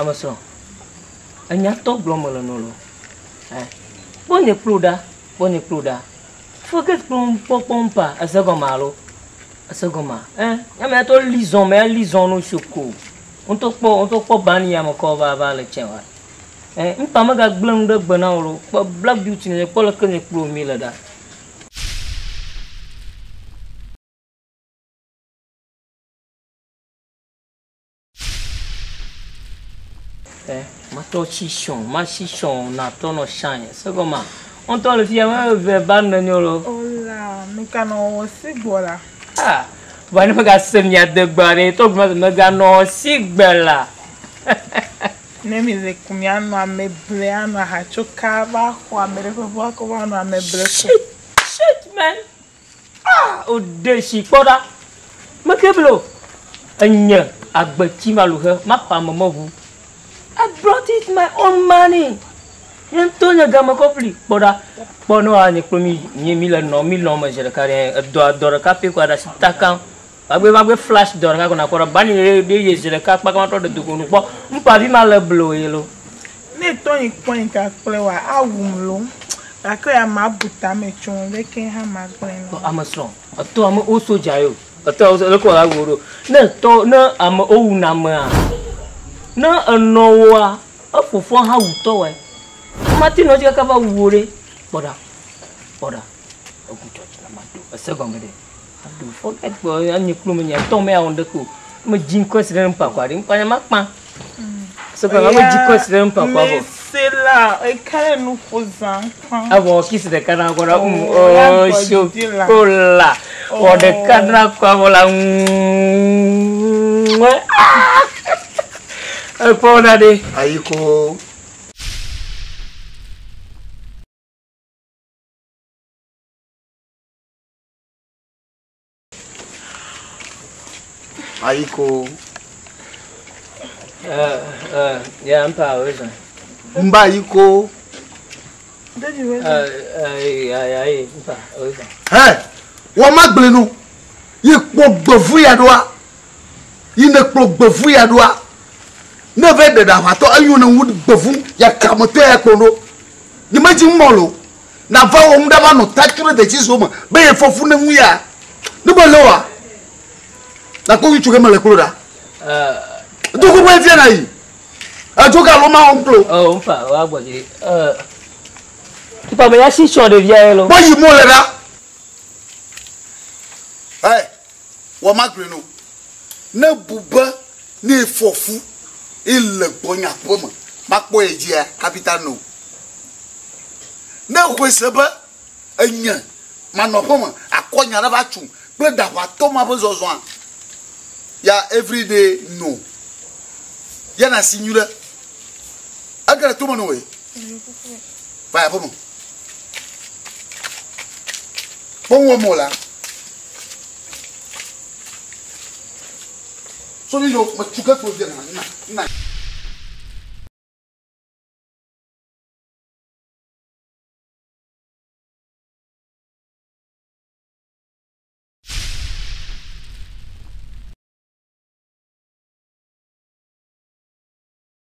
Amason. Anya top glomolo nolo. Bonne pruda. Forget pompa asagomalo. Asagoma. Yama to lison no choko. On to po bani yama ko ba le chenwa. Mpama ga glong de banalo, black beauty ne pola kene pro milada. Ma chichon na tono shine. Sagoma. On to le fiama ban nyolo. Ola, nuka no sigbola. Wani maga semnya de gbare to maga no sigbela. Nemize kumiano amebleano hachoka ba kwa merefo ko ba no ameble. Shit man. Odeshi koda. Makeblo. Anya agbati maluhe mapa momovu. I brought it my own money. Antonio gama kopli boda bono ani promi ni million ma jere kare do kape ko ada sitakan bagbe flash do ka na ko bani de yezere ka pa ka to de dukunu po mpa bi ma le blow yelo ne to yin point ka plewa awumlo akaya ma buta me chon le ken ha ma glen no amason to am o soja yo to o ko la woro na to na am o na ma na anowa afofo ha wuto we Martin oje ka ba wure boda okuto na madu asegomede adu forget boy anyi klum nya to me on de ko ma jin consider mpa kwari mpa ma pa so ko ma jin consider mpa kwa bo sela e kare no fozan abo kisi de kana ko o shokola o de kana kwa bola pona de Aiko yeah, I'm power. Mba Aiko. Daddy we Wa magbenu. Yi po gbofu ya doa. Yi ne po gbofu ya doa. Ne ve de da to ayun na wud gbofu ya kamoto ya kono. Ni maji molo. Na va o mda ba no takire de chiso ma. Be ye fofu ne mu ya. Ni bo lowa. Na ko wi chuke mele kuroda. Dugu bo tie na yi. Ajoka lo ma onklo. Oh, mpa wa gboje. Mpa me ya si sure de via lo. Bo yi mo le da. Wa magbenu. Na buba ni fofu ile gbonya poma. Makpo ejia capital no. Na kweseba anya manopoma akonya na ba chu. Ple da wa to ma bozozo an. Ya everyday no. Ya na sinyura. Agara to no we. Ba ya pomo. Bonwo mola. So ni yo ma chuka to dia na.